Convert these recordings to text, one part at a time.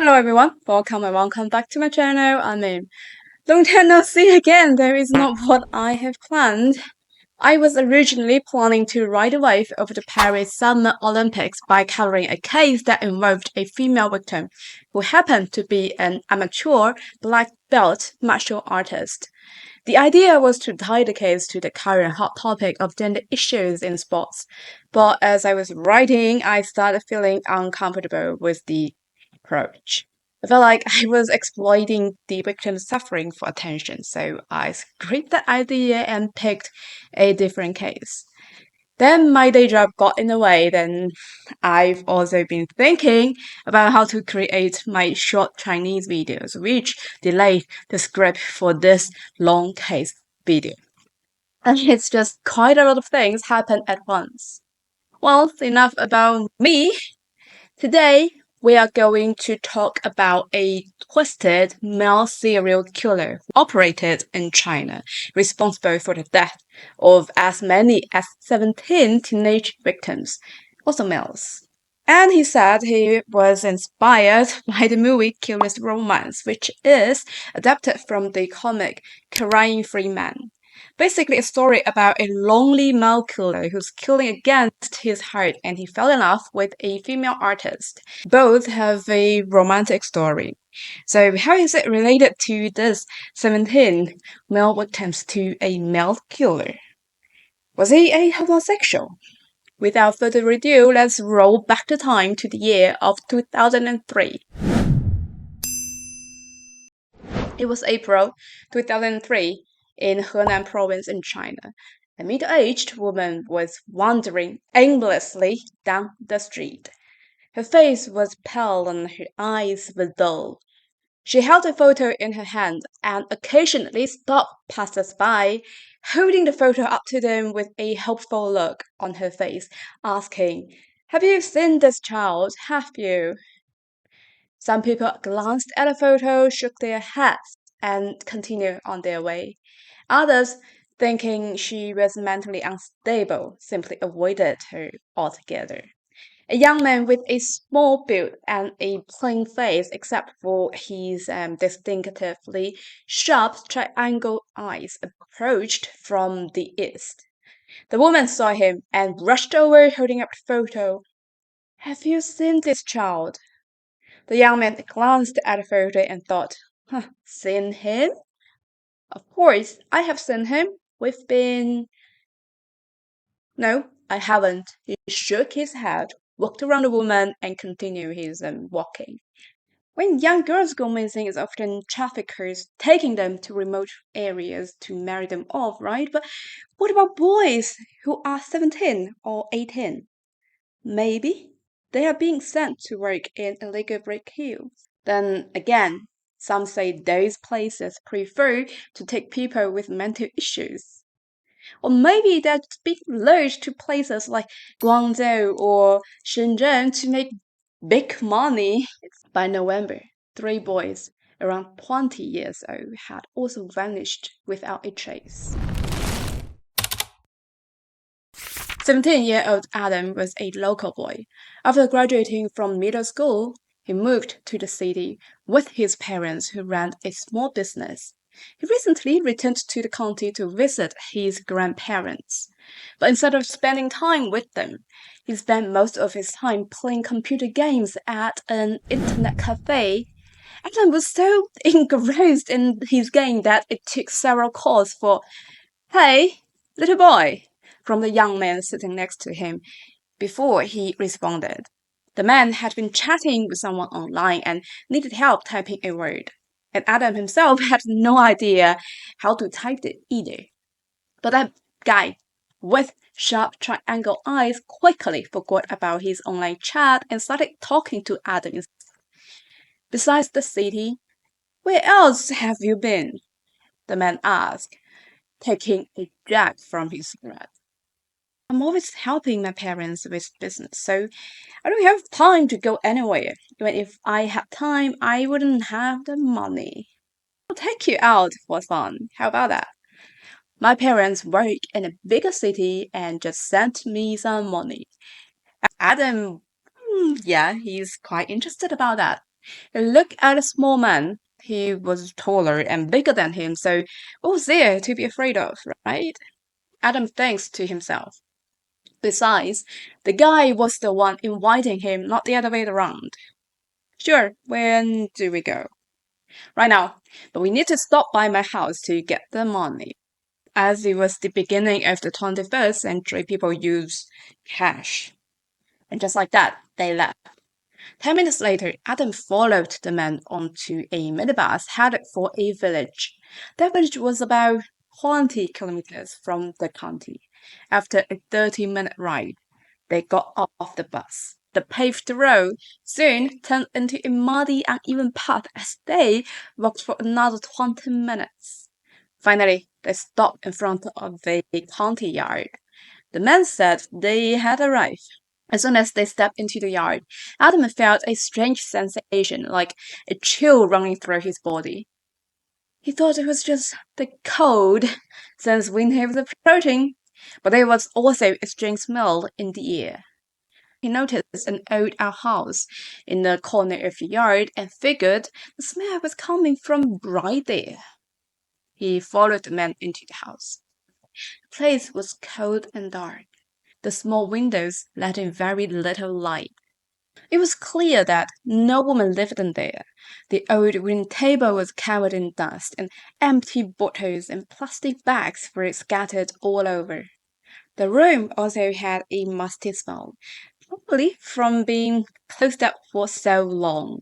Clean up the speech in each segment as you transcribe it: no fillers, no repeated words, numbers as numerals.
Hello everyone, welcome back to my channel. Long time no see again. There is not what I have planned. I was originally planning to ride a wave over the Paris Summer Olympics by covering a case that involved a female victim who happened to be an amateur black belt martial artist. The idea was to tie the case to the current hot topic of gender issues in sports, but as I was writing, I started feeling uncomfortable with the approach. I felt like I was exploiting the victim's suffering for attention, so I scrapped that idea and picked a different case. Then my day job got in the way. Then I've also been thinking about how to create my short Chinese videos, which delayed the script for this long case video. And it's just quite a lot of things happen at once. Well, enough about me. Today, we are going to talk about a twisted male serial killer who operated in China, responsible for the death of as many as 17 teenage victims, also males. And he said he was inspired by the movie Killer's Romance, which is adapted from the comic Crying Free Man. Basically, a story about a lonely male killer who's killing against his heart, and he fell in love with a female artist. Both have a romantic story. So, how is it related to this 17 male victims to a male killer? Was he a homosexual? Without further ado, let's roll back the time to the year of 2003. It was April 2003 in Henan province in China. A middle-aged woman was wandering aimlessly down the street. Her face was pale and her eyes were dull. She held a photo in her hand and occasionally stopped passers-by, holding the photo up to them with a hopeful look on her face, asking, "Have you seen this child? Have you?" Some people glanced at the photo, shook their heads, and continued on their way. Others, thinking she was mentally unstable, simply avoided her altogether. A young man with a small build and a plain face, except for his distinctively sharp triangle eyes, approached from the east. The woman saw him and rushed over, holding up the photo. "Have you seen this child?" The young man glanced at the photo and thought, "Seen him? Of course, I have seen him. We've been—" "No, I haven't." He shook his head, walked around the woman, and continued his walking. When young girls go missing, it's often traffickers taking them to remote areas to marry them off, right? But what about boys who are 17 or 18? Maybe they are being sent to work in illegal brick kilns. Then again, some say those places prefer to take people with mental issues. Or maybe they're being lured to places like Guangzhou or Shenzhen to make big money. By November, 3 boys around 20 years old had also vanished without a trace. 17-year-old Adam was a local boy. After graduating from middle school, he moved to the city with his parents who ran a small business. He recently returned to the county to visit his grandparents. But instead of spending time with them, he spent most of his time playing computer games at an internet cafe. Adam was so engrossed in his game that it took several calls for, "Hey, little boy," from the young man sitting next to him before he responded. The man had been chatting with someone online and needed help typing a word. And Adam himself had no idea how to type it either. But that guy with sharp triangle eyes quickly forgot about his online chat and started talking to Adam instead. "Besides the city, where else have you been?" the man asked, taking a drag from his cigarette. "I'm always helping my parents with business, so I don't have time to go anywhere. Even if I had time, I wouldn't have the money. I'll take you out for fun. How about that? My parents work in a bigger city and just sent me some money." Adam, yeah, he's quite interested about that. Look at a small man. He was taller and bigger than him, so what was there to be afraid of, right? Adam thinks to himself. Besides, the guy was the one inviting him, not the other way around. Sure, when do we go? Right now, but we need to stop by my house to get the money. As it was the beginning of the 21st century, people use cash. And just like that, they left. 10 minutes later, Adam followed the man onto a minibus headed for a village. That village was about 20 kilometers from the county. After a 30-minute ride, they got off the bus. The paved road soon turned into a muddy, uneven path as they walked for another 20 minutes. Finally, they stopped in front of the county yard. The man said they had arrived. As soon as they stepped into the yard, Adam felt a strange sensation, like a chill running through his body. He thought it was just the cold, since winter was approaching, but there was also a strange smell in the air. He noticed an old outhouse in the corner of the yard and figured the smell was coming from right there. He followed the man into the house. The place was cold and dark. The small windows let in very little light. It was clear that no woman lived in there. The old wooden table was covered in dust, and empty bottles and plastic bags were scattered all over. The room also had a musty smell, probably from being closed up for so long.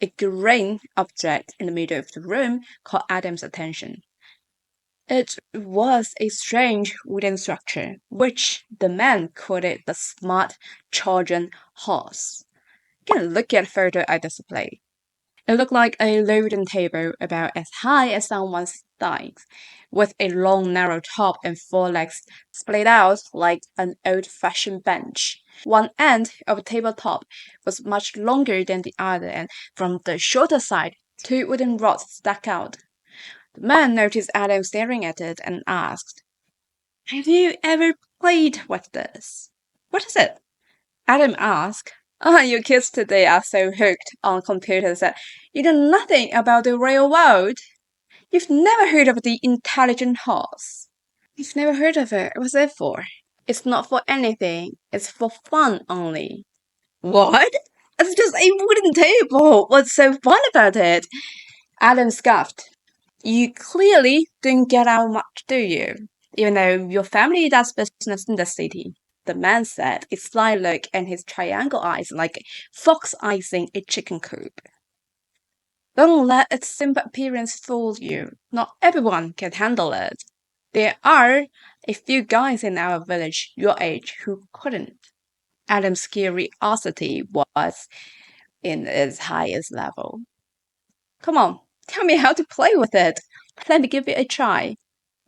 A green object in the middle of the room caught Adam's attention. It was a strange wooden structure, which the man called it the smart Trojan horse. You can look at a photo I display. It looked like a wooden table about as high as someone's thighs, with a long narrow top and four legs splayed out like an old-fashioned bench. One end of the tabletop was much longer than the other, and from the shorter side, two wooden rods stuck out. The man noticed Adam staring at it and asked, "Have you ever played with this?" "What is it?" Adam asked. "Oh, you kids today are so hooked on computers that you know nothing about the real world. You've never heard of the intelligent horse." "You've never heard of it. What's it for?" "It's not for anything. It's for fun only." "What? It's just a wooden table. What's so fun about it?" Adam scoffed. "You clearly don't get out much, do you? Even though your family does business in the city," the man said, a sly look in his triangle eyes like fox icing a chicken coop. "Don't let its simple appearance fool you. Not everyone can handle it. There are a few guys in our village your age who couldn't." Adam's curiosity was in its highest level. "Come on, tell me how to play with it. Let me give it a try."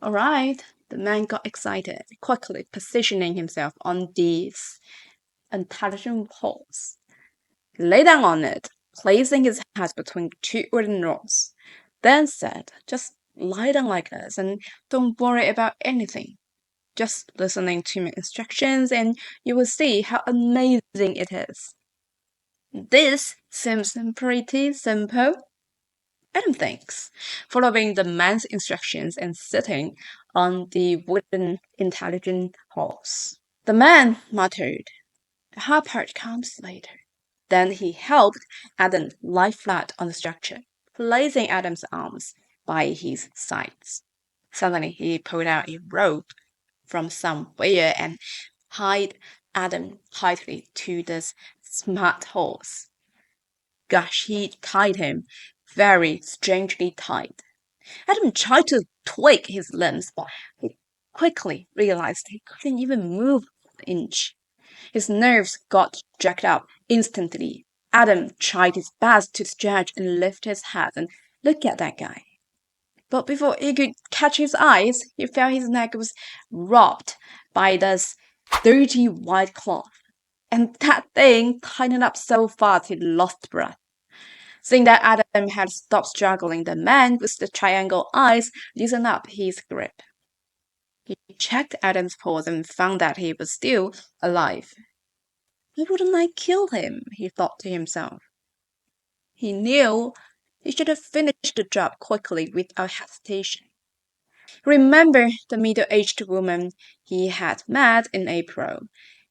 "All right." The man got excited, quickly positioning himself on the intelligent horse. He lay down on it, placing his head between two wooden rods, then said, "Just lie down like this and don't worry about anything. Just listening to my instructions and you will see how amazing it is." This seems pretty simple, Adam thinks, following the man's instructions and sitting on the wooden intelligent horse. The man muttered, "The hard part comes later." Then he helped Adam lie flat on the structure, placing Adam's arms by his sides. Suddenly he pulled out a rope from somewhere and tied Adam tightly to this smart horse. Gosh, he tied him very strangely tight. Adam tried to twig his limbs, but he quickly realized he couldn't even move an inch. His nerves got jacked up instantly. Adam tried his best to stretch and lift his head and look at that guy. But before he could catch his eyes, he felt his neck was wrapped by this dirty white cloth. And that thing tightened up so fast he lost breath. Seeing that Adam had stopped struggling, the man with the triangle eyes loosened up his grip. He checked Adam's pulse and found that he was still alive. "Why wouldn't I kill him?" he thought to himself. He knew he should have finished the job quickly without hesitation. Remember the middle-aged woman he had met in April,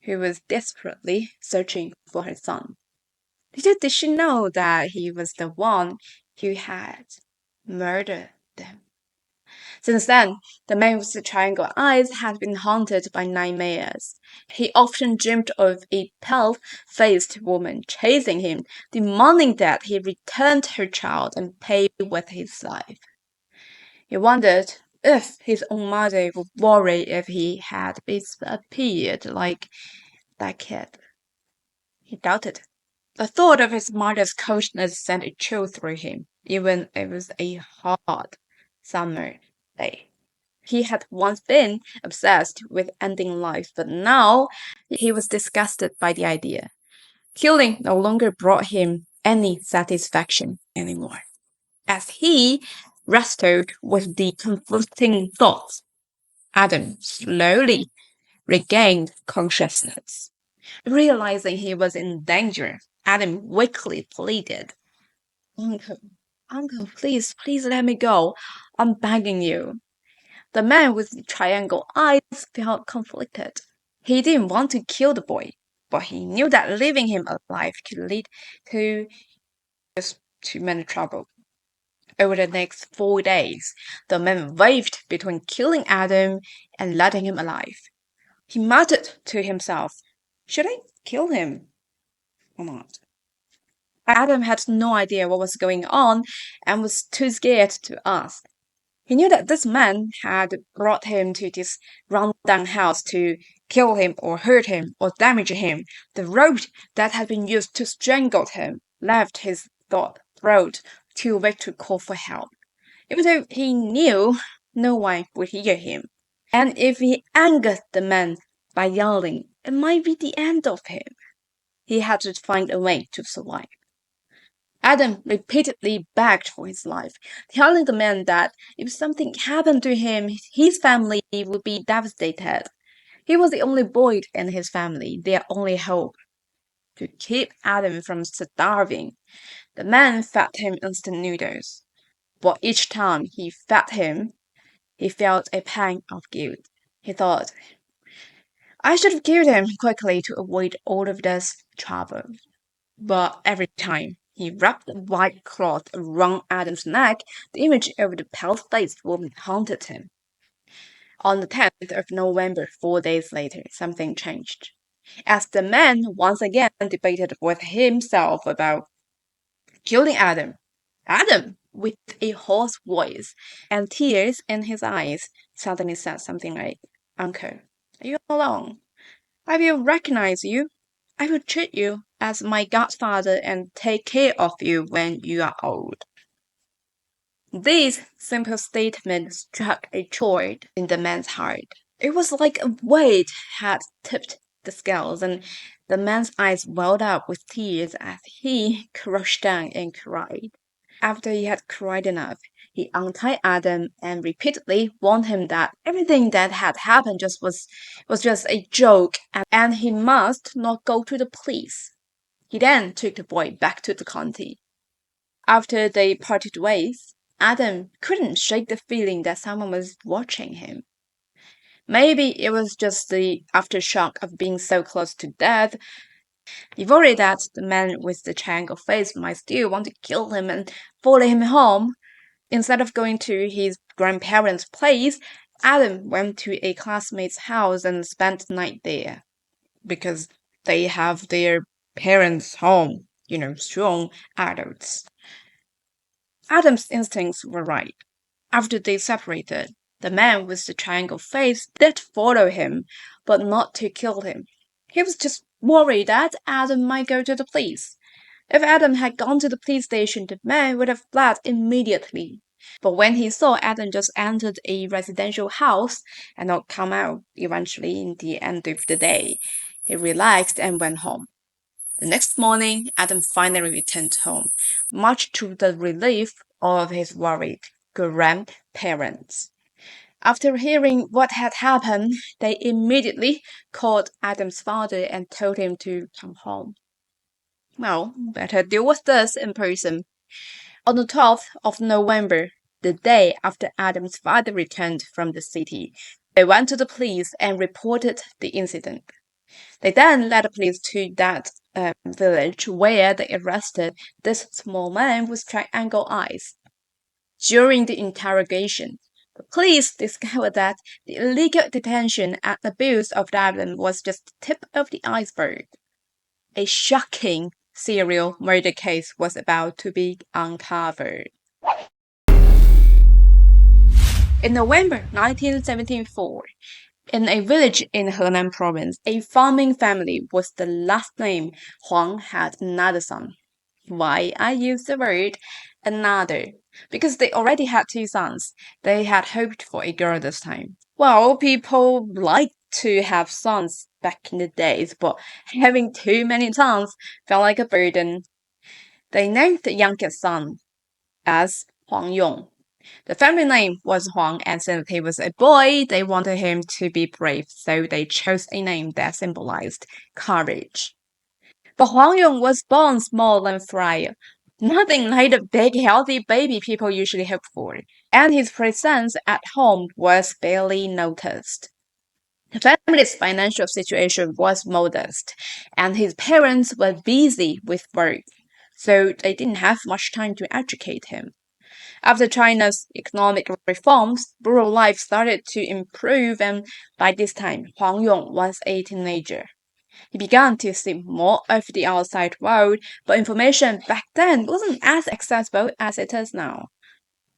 who was desperately searching for her son. Little did she know that he was the one who had murdered them. Since then, the man with the triangle eyes had been haunted by nightmares. He often dreamed of a pale-faced woman chasing him, demanding that he return her child and pay with his life. He wondered if his own mother would worry if he had disappeared like that kid. He doubted. The thought of his mother's coldness sent a chill through him, even if it was a hot summer day. He had once been obsessed with ending life, but now he was disgusted by the idea. Killing no longer brought him any satisfaction anymore. As he wrestled with the conflicting thoughts, Adam slowly regained consciousness. Realizing he was in danger, Adam weakly pleaded, Uncle, Uncle, please, please let me go. I'm begging you. The man with the triangle eyes felt conflicted. He didn't want to kill the boy, but he knew that leaving him alive could lead to just too many trouble. Over the next 4 days, the man waved between killing Adam and letting him alive. He muttered to himself, should I kill him or not? Adam had no idea what was going on and was too scared to ask. He knew that this man had brought him to this rundown house to kill him or hurt him or damage him. The rope that had been used to strangle him left his throat too weak to call for help. Even though he knew no one would hear him. And if he angered the man by yelling, it might be the end of him. He had to find a way to survive. Adam repeatedly begged for his life, telling the man that if something happened to him, his family would be devastated. He was the only boy in his family, their only hope. To keep Adam from starving, the man fed him instant noodles. But each time he fed him, he felt a pang of guilt. He thought, I should have killed him quickly to avoid all of this trouble. But every time he wrapped the white cloth around Adam's neck, the image of the pale-faced woman haunted him. On the 10th of November, 4 days later, something changed. As the man once again debated with himself about killing Adam, with a hoarse voice and tears in his eyes, suddenly said something like, Uncle, are you alone? I will recognize you. I will treat you as my godfather and take care of you when you are old. This simple statement struck a chord in the man's heart. It was like a weight had tipped the scales, and the man's eyes welled up with tears as he crouched down and cried. After he had cried enough, he untied Adam and repeatedly warned him that everything that had happened was just a joke and he must not go to the police. He then took the boy back to the county. After they parted ways, Adam couldn't shake the feeling that someone was watching him. Maybe it was just the aftershock of being so close to death. He worried that the man with the triangle face might still want to kill him and follow him home. Instead of going to his grandparents' place, Adam went to a classmate's house and spent the night there. Because they have their parents' home, strong adults. Adam's instincts were right. After they separated, the man with the triangle face did follow him, but not to kill him. He was just worried that Adam might go to the police. If Adam had gone to the police station, the man would have fled immediately. But when he saw Adam just entered a residential house and not come out eventually in the end of the day, he relaxed and went home. The next morning, Adam finally returned home, much to the relief of his worried grandparents. After hearing what had happened, they immediately called Adam's father and told him to come home. Well, better deal with this in person. On the 12th of November, the day after Adam's father returned from the city, they went to the police and reported the incident. They then led the police to that village where they arrested this small man with triangle eyes. During the interrogation, the police discovered that the illegal detention and abuse of Devlin was just the tip of the iceberg. A shocking serial murder case was about to be uncovered. In November 1974, in a village in Henan province, a farming family with the last name Huang had another son. Why I use the word another? Because they already had two sons. They had hoped for a girl this time. Well, people liked to have sons back in the days, but having too many sons felt like a burden. They named the youngest son as Huang Yong. The family name was Huang, and since he was a boy, they wanted him to be brave, so they chose a name that symbolized courage. But Huang Yong was born small and frail, nothing like the big, healthy baby people usually hope for, and his presence at home was barely noticed. The family's financial situation was modest, and his parents were busy with work, so they didn't have much time to educate him. After China's economic reforms, rural life started to improve, and by this time, Huang Yong was a teenager. He began to see more of the outside world, but information back then wasn't as accessible as it is now.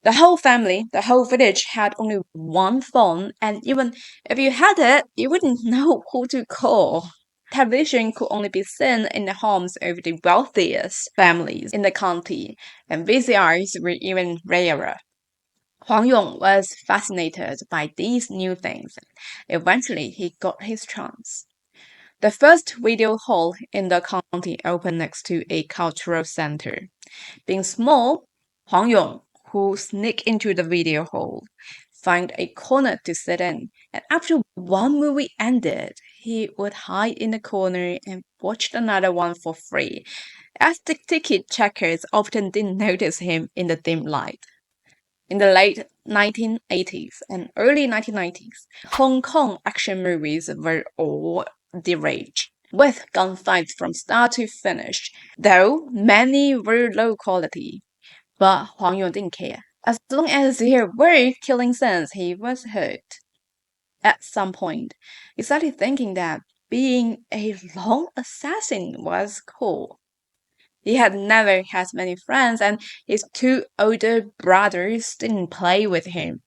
The whole family, the whole village had only one phone, and even if you had it, you wouldn't know who to call. Television could only be seen in the homes of the wealthiest families in the county, and VCRs were even rarer. Huang Yong was fascinated by these new things. Eventually, he got his chance. The first video hall in the county opened next to a cultural center. Being small, Huang Yong, who sneaked into the video hall, found a corner to sit in, and after one movie ended, he would hide in the corner and watch another one for free, as the ticket checkers often didn't notice him in the dim light. In the late 1980s and early 1990s, Hong Kong action movies were all the rage, with gunfights from start to finish, though many were low quality. But Huang Yong didn't care. As long as there were killing scenes, he was hooked. At some point, he started thinking that being a lone assassin was cool. He had never had many friends, and his two older brothers didn't play with him,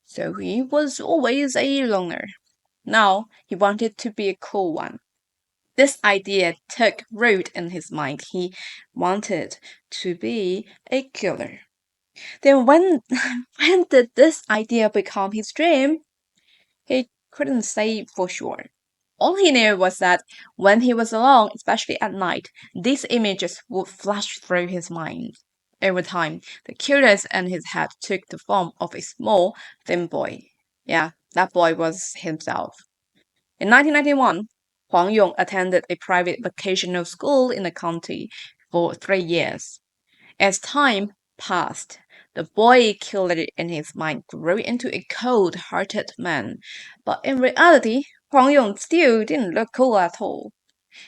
so he was always a loner. Now he wanted to be a cool one. This idea took root in his mind. He wanted to be a killer. Then when did this idea become his dream? He couldn't say for sure. All he knew was that when he was alone, especially at night, these images would flash through his mind. Over time, the curious in his head took the form of a small, thin boy. Yeah, that boy was himself. In 1991, Huang Yong attended a private vocational school in the county for 3 years. As time passed, the boy killer in his mind grew into a cold-hearted man, but in reality, Huang Yong still didn't look cool at all.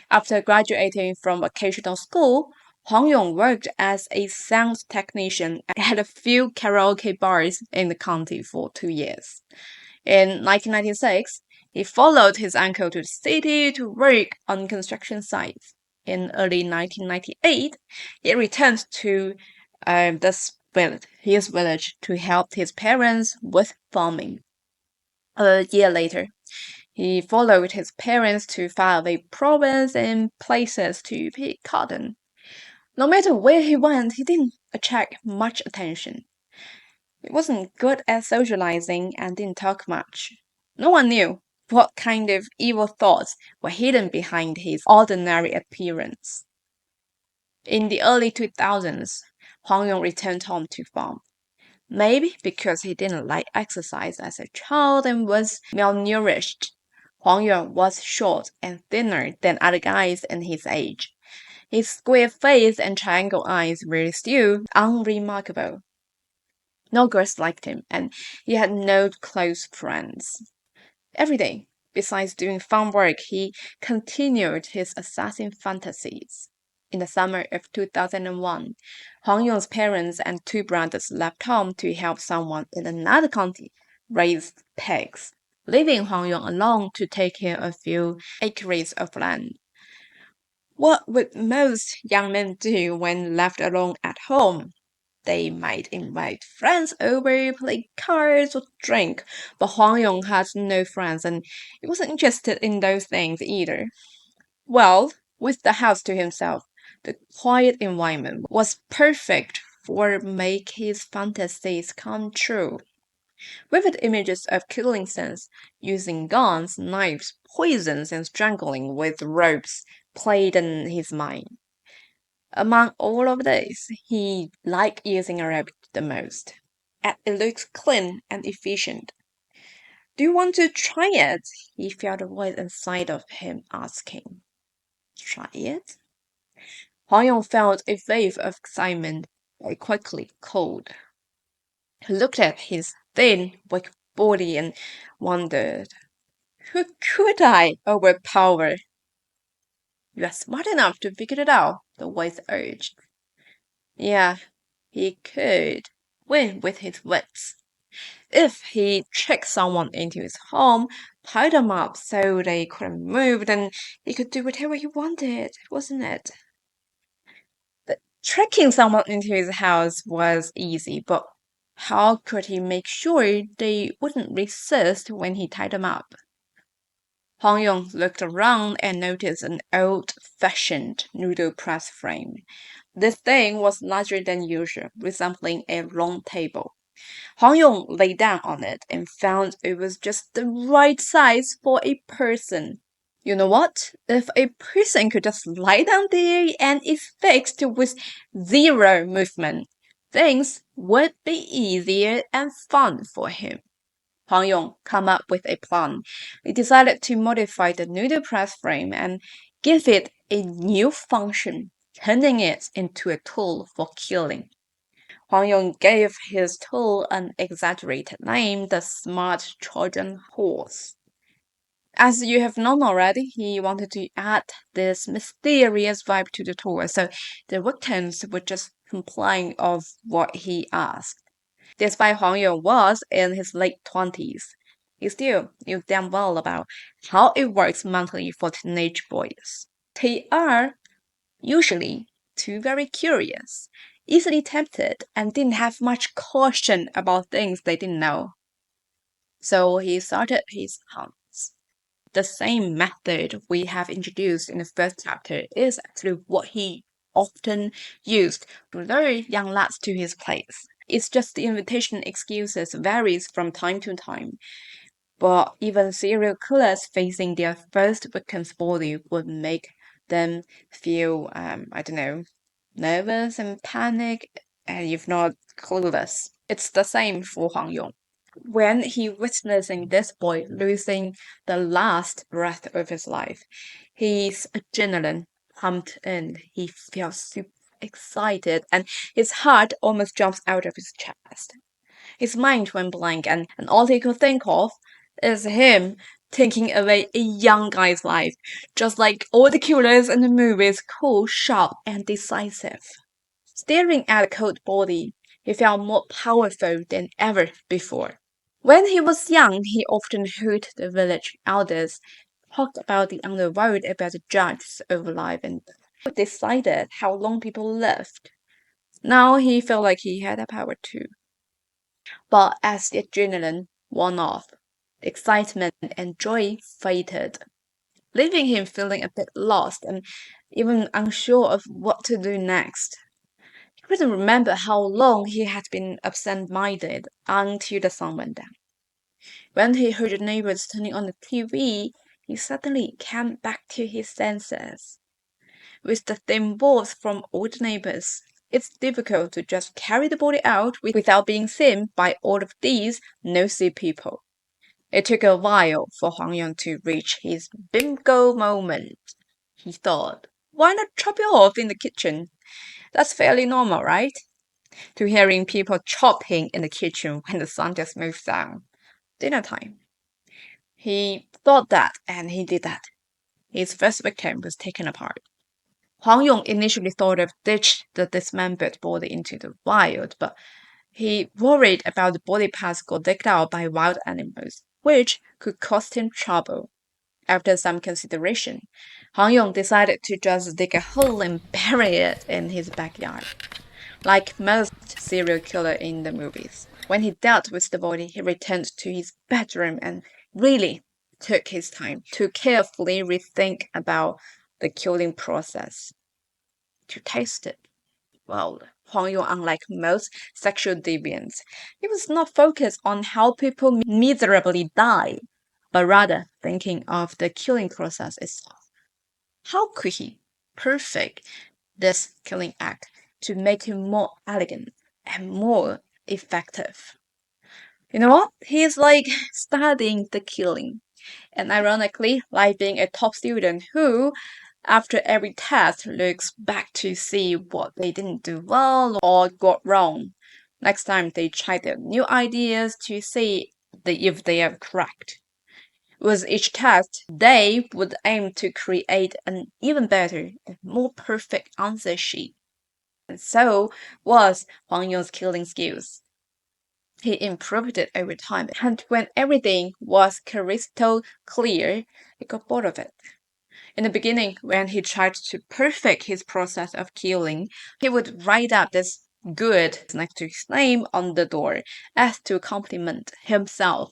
After graduating from vocational school, Huang Yong worked as a sound technician at a few karaoke bars in the county for 2 years. In 1996, he followed his uncle to the city to work on construction sites. In early 1998, he returned to his village to help his parents with farming. A year later, he followed his parents to faraway province and places to pick cotton. No matter where he went, he didn't attract much attention. He wasn't good at socializing and didn't talk much. No one knew what kind of evil thoughts were hidden behind his ordinary appearance. In the early 2000s, Huang Yong returned home to farm. Maybe because he didn't like exercise as a child and was malnourished. Huang Yong was short and thinner than other guys in his age. His square face and triangle eyes were still unremarkable. No girls liked him, and he had no close friends. Every day, besides doing fun work, he continued his assassin fantasies. In the summer of 2001, Huang Yong's parents and two brothers left home to help someone in another county raise pigs, leaving Huang Yong alone to take care of a few acres of land. What would most young men do when left alone at home? They might invite friends over, play cards, or drink, but Huang Yong had no friends and he wasn't interested in those things either. Well, with the house to himself, the quiet environment was perfect for make his fantasies come true. Vivid images of killing scenes using guns, knives, poisons, and strangling with ropes played in his mind. Among all of these, he liked using Arabic the most, as it looks clean and efficient. Do you want to try it? He felt a voice inside of him asking. Try it? Huang Yong felt a wave of excitement, but quickly cooled. He looked at his thin, weak body and wondered, who could I overpower? You are smart enough to figure it out, the voice urged. Yeah, he could win with his wits. If he tricked someone into his home, tied them up so they couldn't move, then he could do whatever he wanted, wasn't it? But tricking someone into his house was easy, but how could he make sure they wouldn't resist when he tied them up? Huang Yong looked around and noticed an old-fashioned noodle press frame. This thing was larger than usual, resembling a long table. Huang Yong lay down on it and found it was just the right size for a person. You know what? If a person could just lie down there and is fixed with zero movement, things would be easier and fun for him. Huang Yong came up with a plan. He decided to modify the noodle press frame and give it a new function, turning it into a tool for killing. Huang Yong gave his tool an exaggerated name, the smart trojan horse. As you have known already, he wanted to add this mysterious vibe to the tour, so the victims would just comply of what he asked. Despite Huang Yong was in his late 20s, he still knew damn well about how it works mentally for teenage boys. They are usually too very curious, easily tempted, and didn't have much caution about things they didn't know. So he started his hunts. The same method we have introduced in the first chapter is actually what he often used to lure young lads to his place. It's just the invitation excuses varies from time to time. But even serial killers facing their first victim's body would make them feel, I don't know, nervous and panic, and if not clueless. It's the same for Huang Yong. When he witnessing this boy losing the last breath of his life, his adrenaline pumped in. He felt super excited, and his heart almost jumps out of his chest. His mind went blank, and all he could think of is him taking away a young guy's life, just like all the killers in the movies, cool, sharp, and decisive. Staring at the cold body, he felt more powerful than ever before. When he was young, he often heard the village elders talk about the underworld, about the judges of life, and decided how long people lived. Now he felt like he had the power too. But as the adrenaline worn off, the excitement and joy faded, leaving him feeling a bit lost and even unsure of what to do next. He couldn't remember how long he had been absent-minded until the sun went down. When he heard the neighbors turning on the TV, he suddenly came back to his senses. With the thin walls from old neighbors, it's difficult to just carry the body out without being seen by all of these nosy people. It took a while for Huang Yong to reach his bingo moment. He thought, Why not chop it off in the kitchen? That's fairly normal, right? To hearing people chopping in the kitchen when the sun just moves down. Dinner time. He thought that and he did that. His first victim was taken apart. Huang Yong initially thought of ditch the dismembered body into the wild, but he worried about the body parts got digged out by wild animals, which could cost him trouble. After some consideration, Huang Yong decided to just dig a hole and bury it in his backyard, like most serial killer in the movies. When he dealt with the body, he returned to his bedroom and really took his time to carefully rethink about the killing process, to taste it. Well, Huang Yong, unlike most sexual deviants, he was not focused on how people miserably die, but rather thinking of the killing process itself. How could he perfect this killing act to make it more elegant and more effective? You know what? He's like studying the killing. And ironically, like being a top student who, after every test, looks back to see what they didn't do well or got wrong. Next time, they try their new ideas to see if they are correct. With each test, they would aim to create an even better and more perfect answer sheet. And so was Huang Yong's killing skills. He improved it over time, and when everything was crystal clear, he got bored of it. In the beginning, when he tried to perfect his process of killing, he would write up this good next to his name on the door as to compliment himself.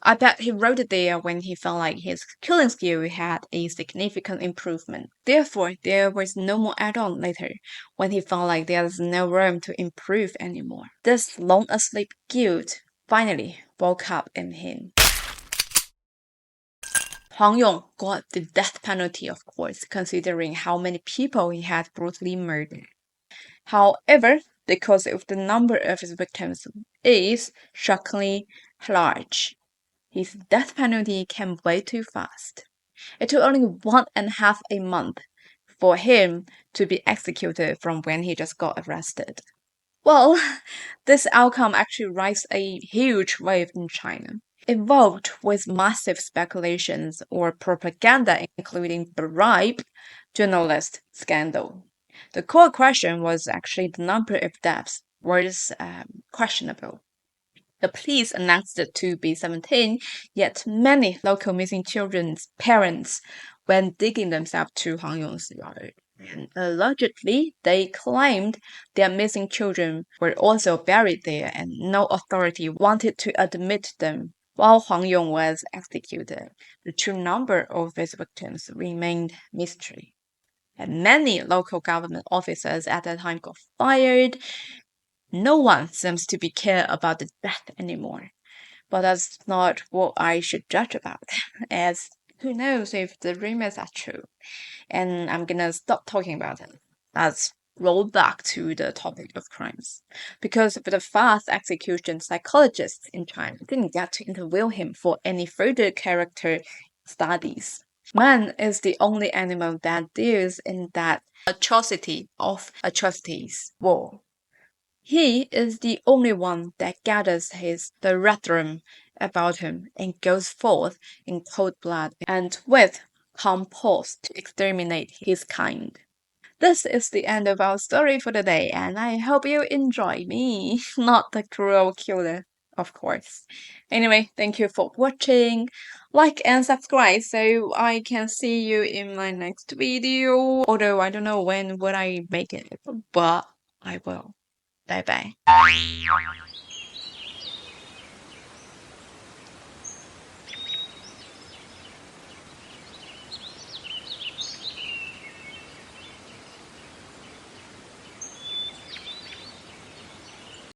I bet he wrote it there when he felt like his killing skill had a significant improvement. Therefore, there was no more add-on later, when he felt like there was no room to improve anymore. This long asleep guilt finally woke up in him. Huang Yong got the death penalty, of course, considering how many people he had brutally murdered. However, because of the number of his victims is shockingly large, his death penalty came way too fast. It took only 1.5 months for him to be executed from when he just got arrested. Well, this outcome actually raised a huge wave in China, involved with massive speculations or propaganda, including bribe, journalist scandal. The core question was actually the number of deaths was questionable. The police announced it to be 17, yet many local missing children's parents went digging themselves to Huang Yong's yard. And allegedly, they claimed their missing children were also buried there, and no authority wanted to admit them. While Huang Yong was executed, the true number of his victims remained mystery. And many local government officers at that time got fired. No one seems to be care about the death anymore. But that's not what I should judge about, as who knows if the rumors are true. And I'm gonna stop talking about it. Let's roll back to the topic of crimes. Because of the fast execution, psychologists in China didn't get to interview him for any further character studies. Man is the only animal that deals in that atrocity of atrocities war. He is the only one that gathers his brethren about him and goes forth in cold blood and with compulse to exterminate his kind. This is the end of our story for the day, and I hope you enjoy me, not the cruel killer, of course. Anyway, thank you for watching. Like and subscribe so I can see you in my next video. Although I don't know when would I make it, but I will. Bye bye.